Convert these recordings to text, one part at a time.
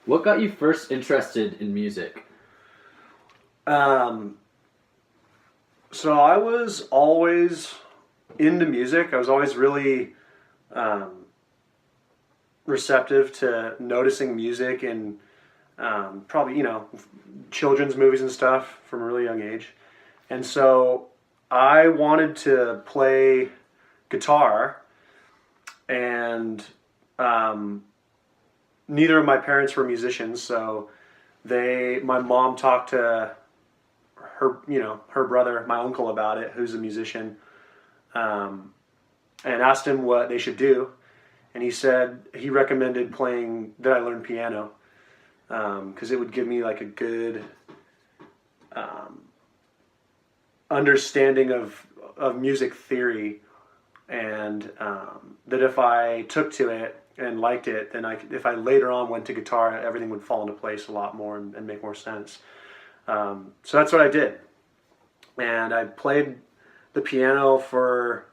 What got you first interested in music? Um, so I was always into music. I was always really um, receptive to noticing music and probably, children's movies and stuff from a really young age. And so I wanted to play guitar, and um, neither of my parents were musicians. So my mom talked to her brother, my uncle, about it, who's a musician, um, and asked him what they should do. And he recommended playing that I learn piano because it would give me like a good um, understanding of music theory, and that if I took to it and liked it, then if I later on went to guitar, everything would fall into place a lot more and make more sense. So that's what I did, and I played the piano for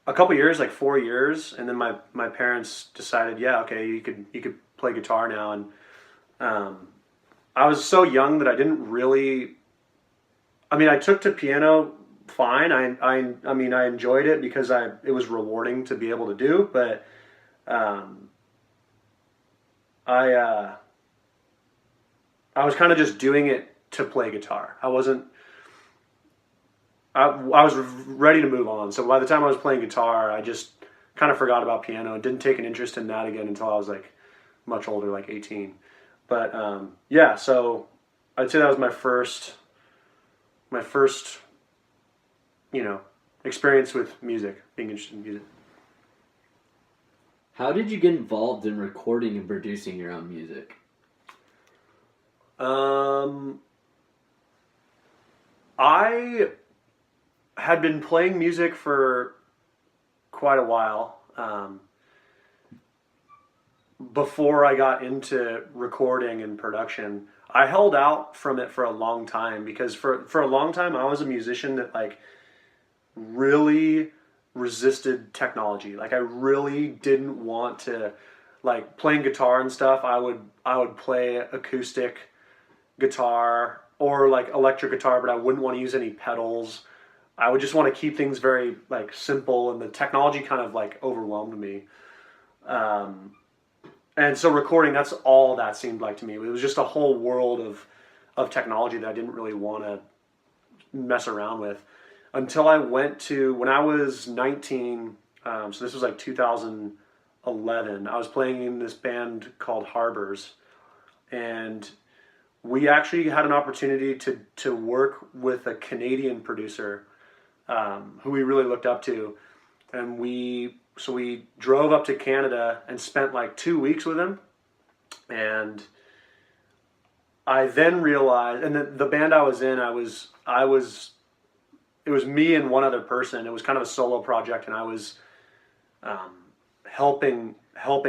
a couple years, like 4 years, and then my parents decided, yeah, okay, you could play guitar now, and um, I was so young that I didn't really. I mean, I took to piano fine. I mean, I enjoyed it because it was rewarding to be able to do, but um, I I was kind of just doing it to play guitar. I wasn't. I was ready to move on. So by the time I was playing guitar, I just kind of forgot about piano and didn't take an interest in that again until I was like much older, like 18. But yeah, so I'd say that was my first, you know, experience with music, being interested in music. How did you get involved in recording and producing your own music? Um, I had been playing music for quite a while before I got into recording and production. I held out from it for a long time because for a long time I was a musician that like really resisted technology. Like I really didn't want to like playing guitar and stuff. I would play acoustic guitar or like electric guitar, but I wouldn't want to use any pedals. I would just want to keep things very like simple, and the technology kind of like overwhelmed me. Um, and so recording, that's all that seemed like to me. It was just a whole world of technology that I didn't really want to mess around with until I went to when I was 19. So this was like 2011. I was playing in this band called Harbors, and we actually had an opportunity to work with a Canadian producer who we really looked up to, and we drove up to Canada and spent like 2 weeks with him, and I then realized, and the band I was in, it was me and one other person. It was kind of a solo project, and I was um, helping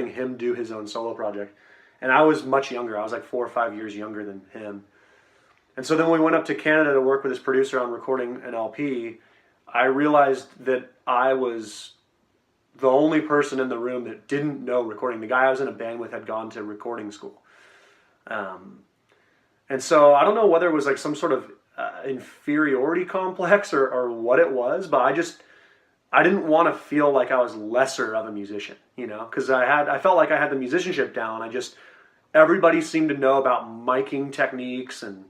him do his own solo project, and I was much younger. I was like 4 or 5 years younger than him, and so then when we went up to Canada to work with this producer on recording an LP. I realized that I was the only person in the room that didn't know recording. The guy I was in a band with had gone to recording school. Um, and so I don't know whether it was like some sort of inferiority complex or what it was, but I didn't want to feel like I was lesser of a musician, because I felt like I had the musicianship down. Everybody seemed to know about miking techniques and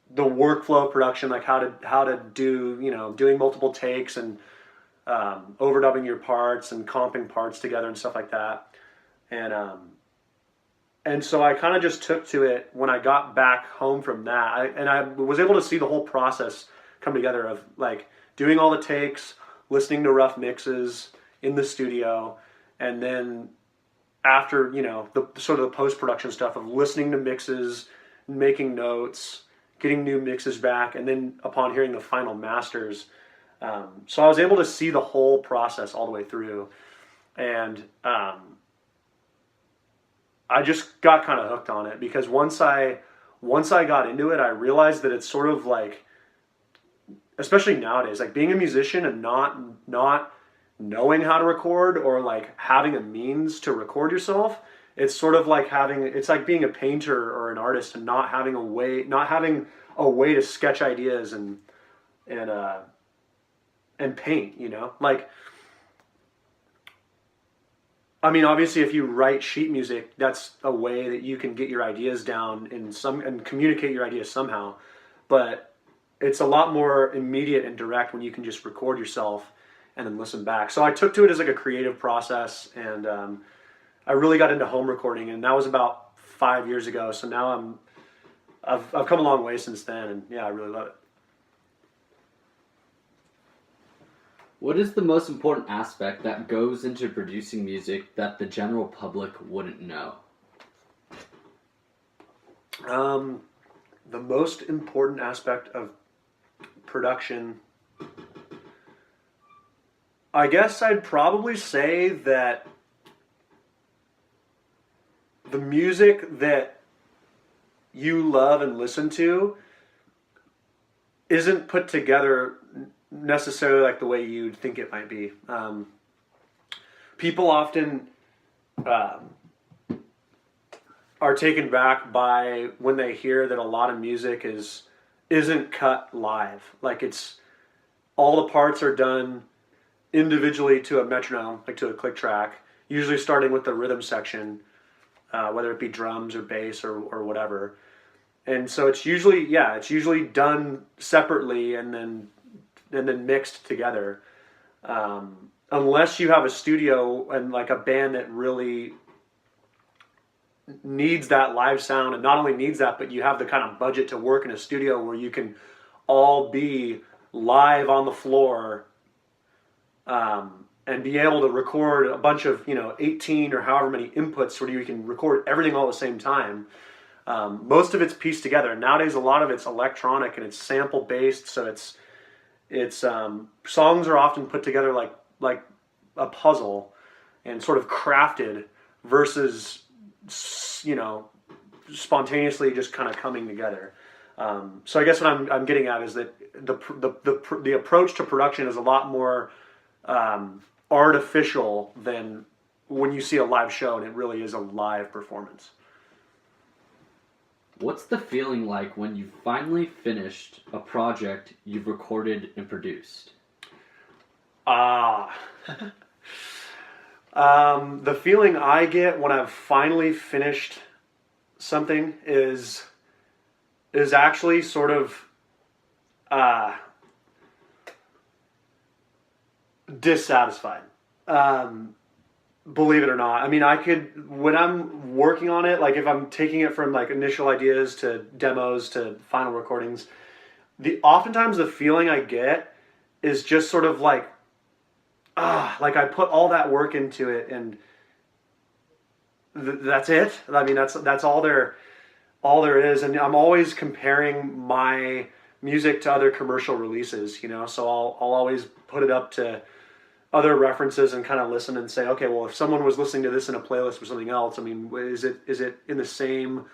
the workflow of production, like how to do, doing multiple takes and overdubbing your parts and comping parts together and stuff like that. And so I kind of just took to it when I got back home from that. I was able to see the whole process come together of like doing all the takes, listening to rough mixes in the studio, and then after, the sort of the post-production stuff of listening to mixes, making notes, getting new mixes back, and then upon hearing the final masters. So I was able to see the whole process all the way through. And I just got kind of hooked on it because once I got into it, I realized that it's sort of like, especially nowadays, like being a musician and not knowing how to record or like having a means to record yourself It's sort of like it's like being a painter or an artist and not having a way to sketch ideas and uh, and paint. Like, I mean, obviously, if you write sheet music, that's a way that you can get your ideas down and communicate your ideas somehow. But it's a lot more immediate and direct when you can just record yourself and then listen back. So I took to it as like a creative process, and I really got into home recording, and that was about 5 years ago. So now I've come a long way since then, and yeah, I really love it. What is the most important aspect that goes into producing music that the general public wouldn't know? The most important aspect of production, I guess I'd probably say that the music that you love and listen to isn't put together necessarily like the way you'd think it might be. People often are taken back by when they hear that a lot of music isn't cut live. Like, it's all the parts are done individually to a metronome, like to a click track, usually starting with the rhythm section, whether it be drums or bass or whatever. And so it's usually done separately and then mixed together. Unless you have a studio and like a band that really needs that live sound, and not only needs that, but you have the kind of budget to work in a studio where you can all be live on the floor, and be able to record a bunch of 18 or however many inputs where you can record everything all at the same time. Most of it's pieced together. Nowadays, a lot of it's electronic and it's sample based, so it's songs are often put together like a puzzle and sort of crafted versus spontaneously just kind of coming together. So I guess what I'm getting at is that the approach to production is a lot more artificial than when you see a live show and it really is a live performance. What's the feeling like when you finally finished a project you've recorded and produced? The feeling I get when I've finally finished something is actually sort of dissatisfied. Believe it or not. I mean, when I'm working on it, like if I'm taking it from like initial ideas to demos to final recordings, oftentimes the feeling I get is just sort of like I put all that work into it and that's it. I mean, that's all there is. And I'm always comparing my music to other commercial releases, so I'll always put it up to other references and kind of listen and say, okay, well, if someone was listening to this in a playlist or something else, I mean, is it in the same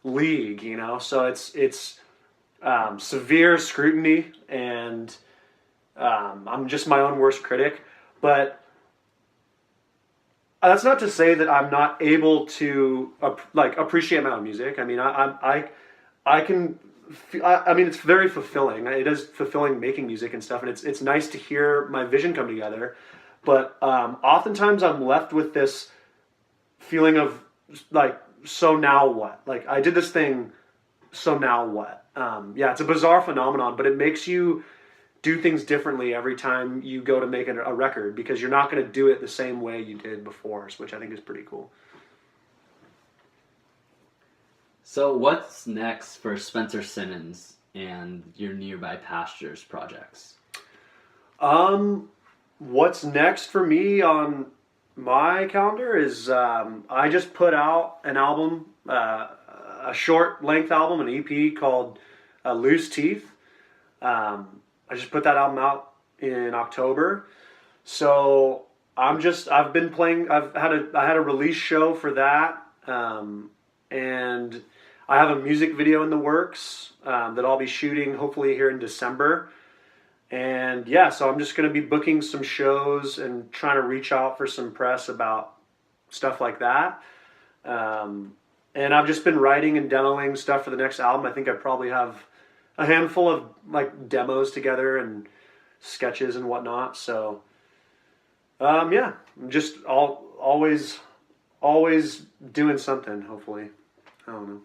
league, So it's severe scrutiny, and I'm just my own worst critic. But that's not to say that I'm not able to appreciate my own music. I mean, I can. I mean, it's very fulfilling. It is fulfilling making music and stuff, and it's nice to hear my vision come together. But oftentimes I'm left with this feeling of like, so now what? Like, I did this thing, so now what? It's a bizarre phenomenon, but it makes you do things differently every time you go to make a record, because you're not going to do it the same way you did before, which I think is pretty cool. So what's next for Spencer Simmons and your Nearby Pastures projects? What's next for me on my calendar is I just put out an album, a short length album, an EP called Loose Teeth. I just put that album out in October. So I had a release show for that. And I have a music video in the works that I'll be shooting hopefully here in December. And so I'm just going to be booking some shows and trying to reach out for some press about stuff like that. And I've just been writing and demoing stuff for the next album. I think I probably have a handful of like demos together and sketches and whatnot. So yeah, just always doing something. Hopefully, I don't know.